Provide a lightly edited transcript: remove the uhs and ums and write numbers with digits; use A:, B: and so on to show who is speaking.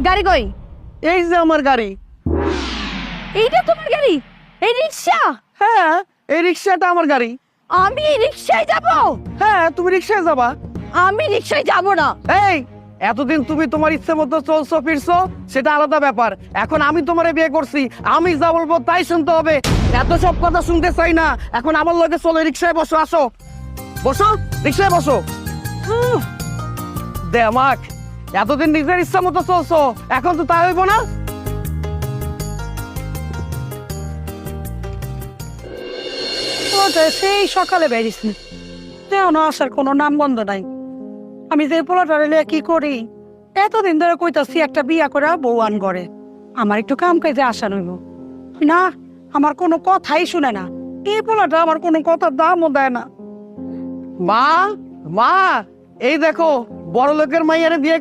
A: গাড়ি কই?
B: এই যে আমার গাড়ি।
A: এইটা তোমার গাড়ি? এই রিক্সা?
B: হ্যাঁ, এই রিক্সাটা আমার গাড়ি।
A: আমি রিক্সায় যাব?
B: হ্যাঁ, তুমি রিক্সায় যাবা।
A: আমি রিক্সায় যাব না।
B: এই, এতদিন তুমি তোমার ইচ্ছে মতো চলছো ফিরছো, সেটা আলাদা ব্যাপার। এখন আমি তোমারে বিয়ে করছি, আমি যা বলবো তাই শুনতে হবে। এত সব কথা শুনতে চাই না। এখন আমার লগে চলো, রিক্সায় বসো, আসো বসো, রিক্সায় বসো। দেমাক, এতদিন নিজের ইচ্ছা মতো চলছো, এখন তো তাই হইব না।
C: সেই সকালে বেরিয়েছি, এখনো আসার কোনো নাম গন্ধ নাই। আমি যে পোলাটারে লিয়ে কি করি, এতদিন ধরে কইতাছি একটা বিয়া করে বউ আন করে, আমার একটু কাম কাজে আসা নইব না। আমার কোনো কথাই শুনে না। এই পোলাটা আমার কোনো কথার দামও দেয় না।
B: মা, মা, এই দেখো বড় লোকের মাইয়ারে বিয়ে